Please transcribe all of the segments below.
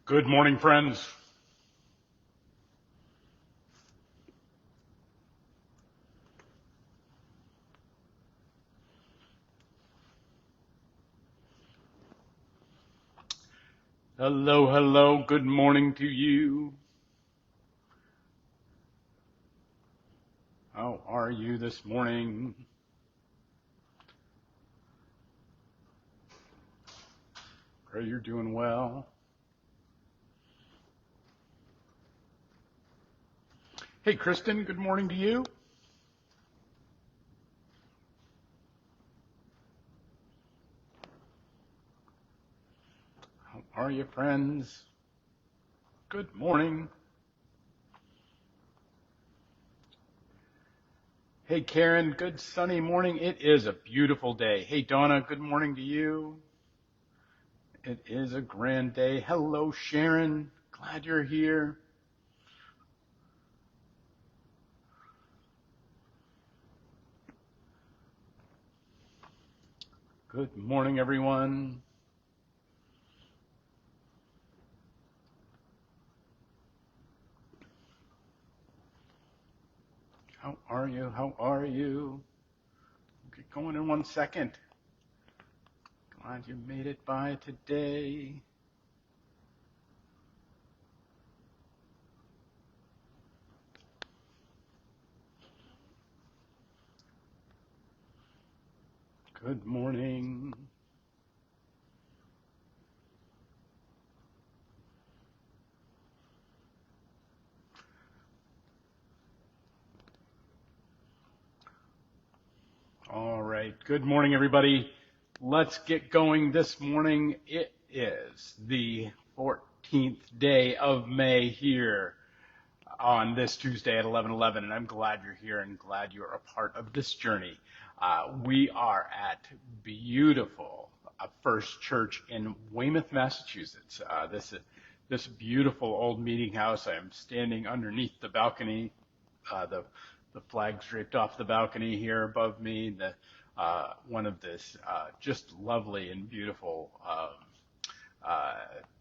Good morning, friends. Hello, hello. Good morning to you. How are you this morning? Pray you're doing well. Hey, Kristen, good morning to you. How are you, friends? Good morning. Hey, Karen, good sunny morning. It is a beautiful day. Hey, Donna, good morning to you. It is a grand day. Hello, Sharon. Glad you're here. Good morning, everyone. How are you? How are you? We'll get going in 1 second. Glad you made it by today. Good morning. All right. Good morning, everybody. Let's get going this morning. It is the 14th day of May here on this Tuesday at 11:11, and I'm glad you're here and glad you're a part of this journey. We are at beautiful First Church in Weymouth, Massachusetts. This beautiful old meeting house. I am standing underneath the balcony. The flags draped off the balcony here above me. One of this just lovely and beautiful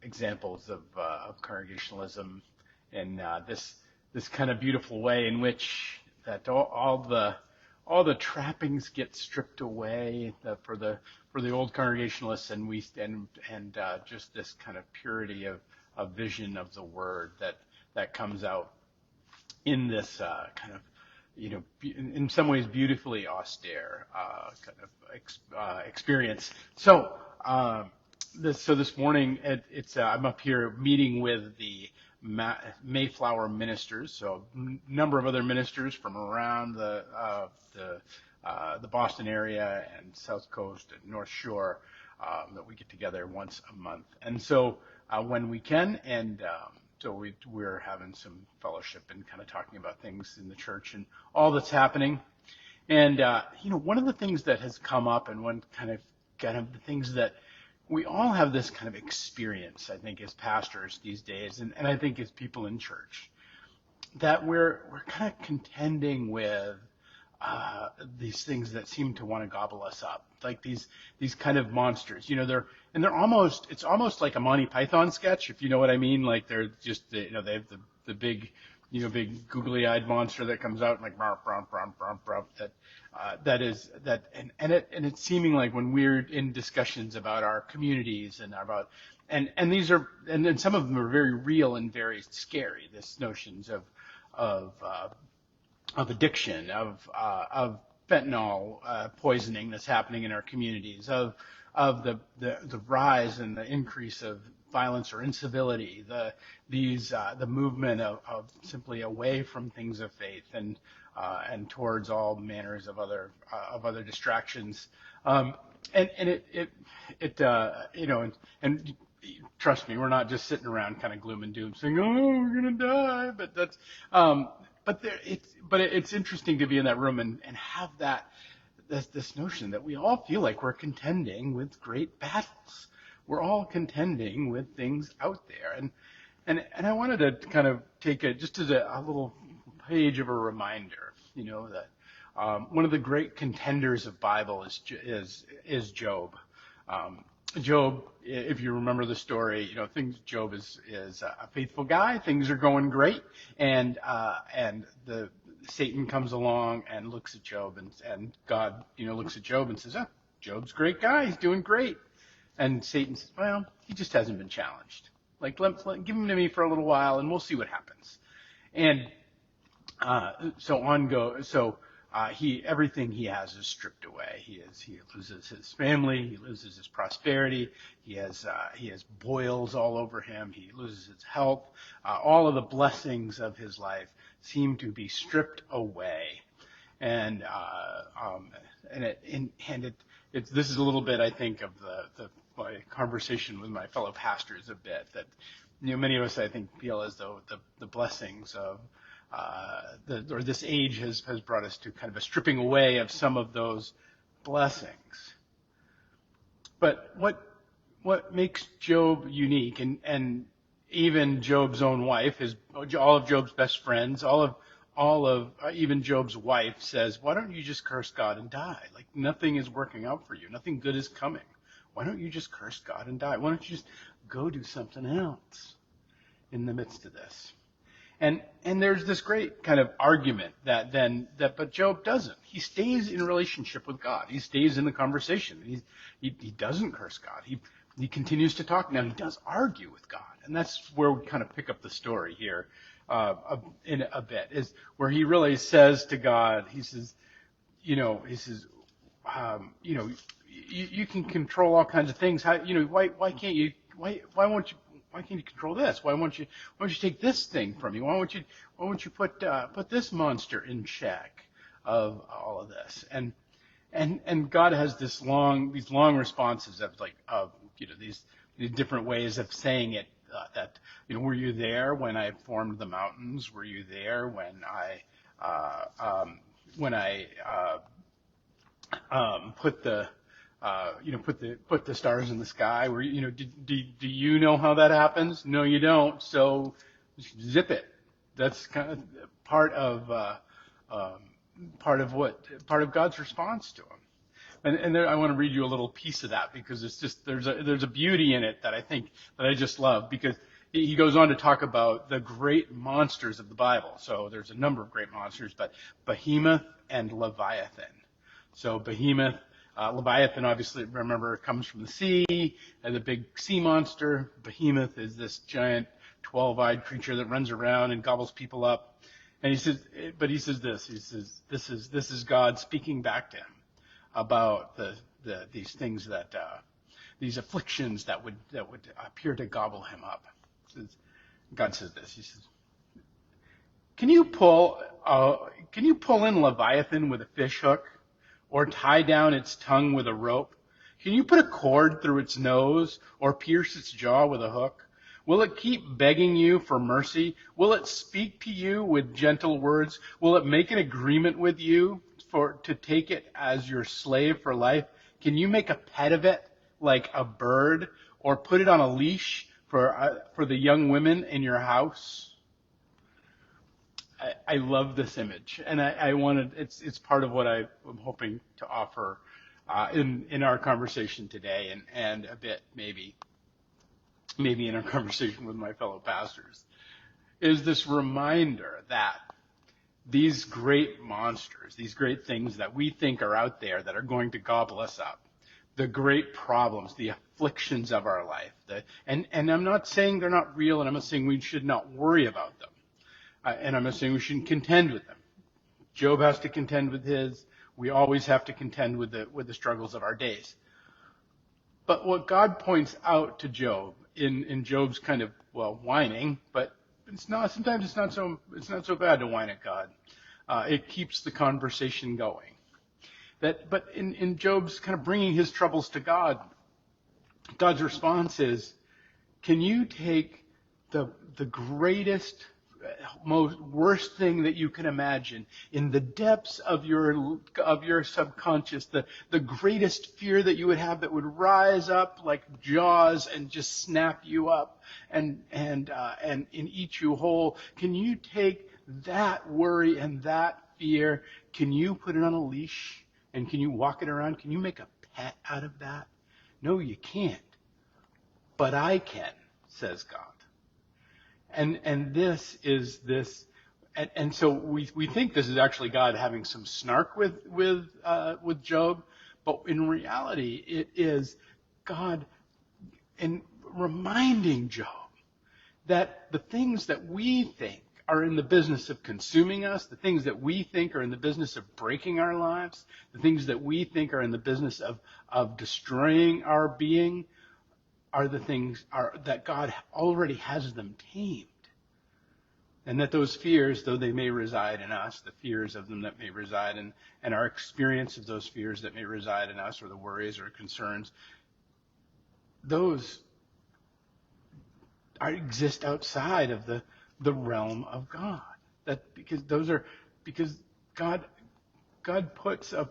examples of congregationalism, and this kind of beautiful way in which that all the trappings get stripped away for the old Congregationalists, and just this kind of purity of vision of the Word that comes out in this kind of, in some ways beautifully austere kind of experience. So this morning I'm up here meeting with the Mayflower ministers, so a number of other ministers from around the Boston area and South Coast and North Shore that we get together once a month. And so when we can, and so we're having some fellowship and kind of talking about things in the church and all that's happening. And one of the things that has come up, and one kind of the things that we all have this kind of experience, I think, as pastors these days, and I think as people in church, that we're kind of contending with these things that seem to want to gobble us up, like these kind of monsters. It's almost like a Monty Python sketch, if you know what I mean. Like they're just they have the big googly-eyed monster that comes out and like and it's seeming like when we're in discussions about our communities and about and these are and some of them are very real and very scary. This notions of addiction, of fentanyl poisoning that's happening in our communities, of the rise and the increase of violence or incivility, the movement of simply away from things of faith and towards all manners of other distractions, and trust me, we're not just sitting around kind of gloom and doom saying, oh, we're gonna die, but that's but it's interesting to be in that room and have this notion that we all feel like we're contending with great battles. We're all contending with things out there, and I wanted to kind of take it just as a little page of a reminder, that one of the great contenders of Bible is Job. Job, if you remember the story, Job is a faithful guy. Things are going great, and the Satan comes along and looks at Job, and God, looks at Job and says, "Oh, Job's a great guy. He's doing great." And Satan says, "Well, he just hasn't been challenged. Like, give him to me for a little while, and we'll see what happens." And he everything he has is stripped away. He loses his family, he loses his prosperity, he has boils all over him, he loses his health. All of the blessings of his life seem to be stripped away. And this is a little bit, I think, of my conversation with my fellow pastors a bit, that many of us, I think, feel as though the blessings of this age has brought us to kind of a stripping away of some of those blessings. But what makes Job unique, and even Job's own wife, all of Job's best friends, even Job's wife says, "Why don't you just curse God and die? Like, nothing is working out for you. Nothing good is coming. Why don't you just curse God and die? Why don't you just go do something else in the midst of this?" And there's this great kind of argument but Job doesn't. He stays in relationship with God. He stays in the conversation. He doesn't curse God. He continues to talk. Now, he does argue with God, and that's where we kind of pick up the story here in a bit, is where he really says to God, he says, you can control all kinds of things. Why can't you? Why can't you control this? Why won't you take this thing from me? Why won't you put this monster in check of all of this? And God has these long responses of these different ways of saying it. That were you there when I formed the mountains? Were you there when I put the put the stars in the sky? Where do you know how that happens? No, you don't. So zip it. That's kind of part of God's response to him. And there, I want to read you a little piece of that, because it's just there's a beauty in it that I just love, because he goes on to talk about the great monsters of the Bible. So there's a number of great monsters, but Behemoth and Leviathan. So Behemoth. Leviathan, obviously, remember, comes from the sea, and the big sea monster. Behemoth is this giant 12-eyed creature that runs around and gobbles people up. And he says this is God speaking back to him about these things these afflictions that would appear to gobble him up. God says this. He says, Can you pull in Leviathan with a fish hook, or tie down its tongue with a rope? Can you put a cord through its nose, or pierce its jaw with a hook? Will it keep begging you for mercy? Will it speak to you with gentle words? Will it make an agreement with you to take it as your slave for life? Can you make a pet of it like a bird, or put it on a leash for the young women in your house? I love this image, and I wanted, it's part of what I'm hoping to offer in our conversation today, and a bit maybe in our conversation with my fellow pastors, is this reminder that these great monsters, these great things that we think are out there that are going to gobble us up, the great problems, the afflictions of our life, and I'm not saying they're not real, and I'm not saying we should not worry about them. And I'm not saying we shouldn't contend with them. Job has to contend with his. We always have to contend with the struggles of our days. But what God points out to Job in Job's kind of, whining, but sometimes it's not so bad to whine at God. It keeps the conversation going. But in Job's kind of bringing his troubles to God, God's response is, can you take the greatest, most worst thing that you can imagine, in the depths of your subconscious, the greatest fear that you would have that would rise up like jaws and just snap you up and eat you whole? Can you take that worry and that fear? Can you put it on a leash, and can you walk it around? Can you make a pet out of that? No, you can't. But I can, says God. And this is this, and so we think this is actually God having some snark with Job, but in reality it is God in reminding Job that the things that we think are in the business of consuming us, the things that we think are in the business of breaking our lives, the things that we think are in the business of destroying our being, are the things that God already has them tamed. And that those fears, though they may reside in us, the fears of them that may reside in, and our experience of those fears that may reside in us, or the worries or concerns, those exist outside of the realm of God. Because God puts a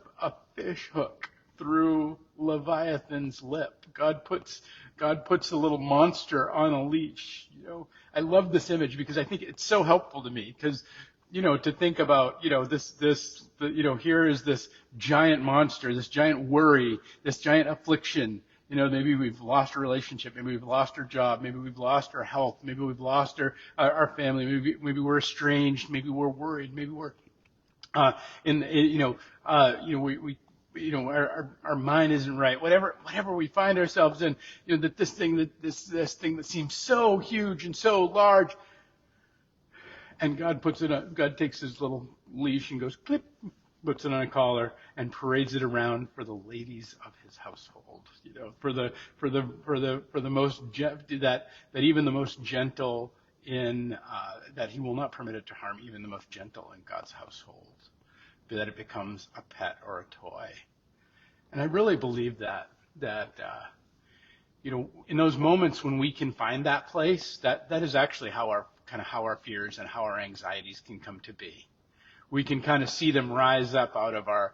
fish hook through Leviathan's lip. God puts a little monster on a leash. I love this image because I think it's so helpful to me, because to think about here is this giant monster, this giant worry, this giant affliction. Maybe we've lost a relationship, maybe we've lost our job, maybe we've lost our health, maybe we've lost our family, maybe we're estranged, maybe we're worried, maybe we're our mind isn't right. Whatever we find ourselves in, that this thing that seems so huge and so large, and God takes his little leash and goes clip, puts it on a collar and parades it around for the ladies of his household. For the most that even the most gentle in that he will not permit it to harm even the most gentle in God's household, that it becomes a pet or a toy. And I really believe that in those moments when we can find that place, that is actually how our fears and how our anxieties can come to be. We can kind of see them rise up out of our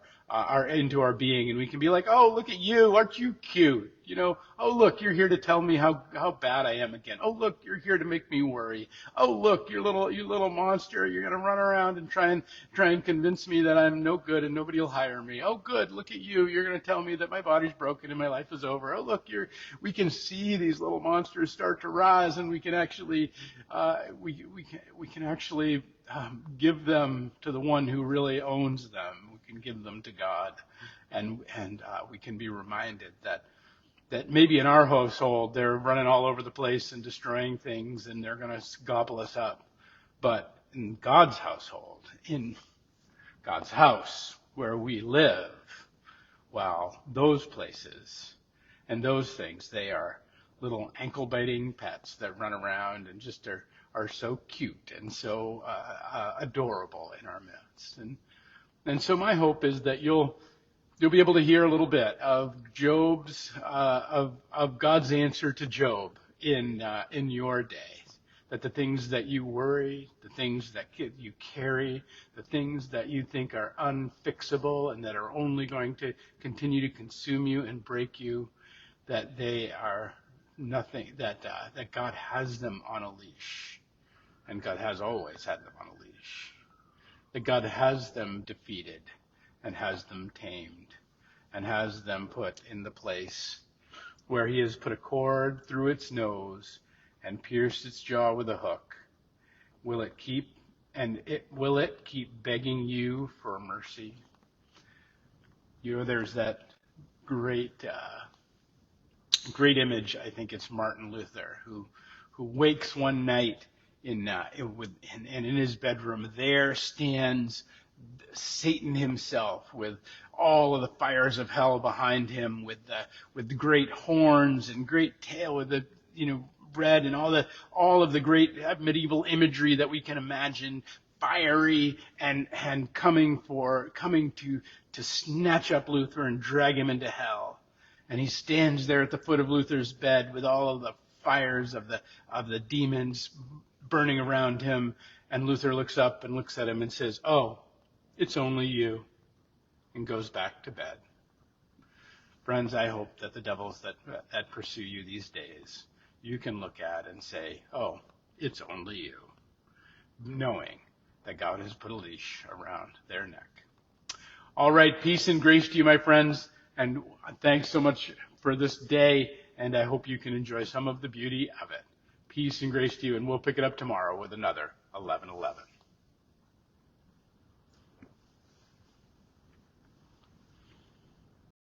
into our being, and we can be like, oh, look at you, aren't you cute? Oh, look, you're here to tell me how bad I am again. Oh, look, you're here to make me worry. Oh, look, you little monster, you're gonna run around and try and convince me that I'm no good and nobody will hire me. Oh, good, look at you, you're gonna tell me that my body's broken and my life is over. Oh, look, we can see these little monsters start to rise, and we can actually give them to the one who really owns them. We can give them to God, and we can be reminded that maybe in our household they're running all over the place and destroying things, and they're going to gobble us up. But in God's household, in God's house where we live, well, those places and those things, they are little ankle-biting pets that run around and just are so cute and so adorable in our midst. And so my hope is that you'll be able to hear a little bit of Job's of God's answer to Job in your day. That the things that you worry, the things that you carry, the things that you think are unfixable and that are only going to continue to consume you and break you, that they are nothing, that God has them on a leash. And God has always had them on a leash. That God has them defeated and has them tamed and has them put in the place where he has put a cord through its nose and pierced its jaw with a hook. Will it keep begging you for mercy? There's that great image. I think it's Martin Luther who wakes one night and in his bedroom there stands Satan himself with all of the fires of hell behind him, with the great horns and great tail, with the red and all of the great medieval imagery that we can imagine, fiery and coming to snatch up Luther and drag him into hell. And he stands there at the foot of Luther's bed with all of the fires of the demons burning around him, and Luther looks up and looks at him and says, "Oh, it's only you," and goes back to bed. Friends, I hope that the devils that pursue you these days, you can look at and say, "Oh, it's only you," knowing that God has put a leash around their neck. All right, peace and grace to you, my friends, and thanks so much for this day, and I hope you can enjoy some of the beauty of it. Peace and grace to you, and we'll pick it up tomorrow with another 11:11.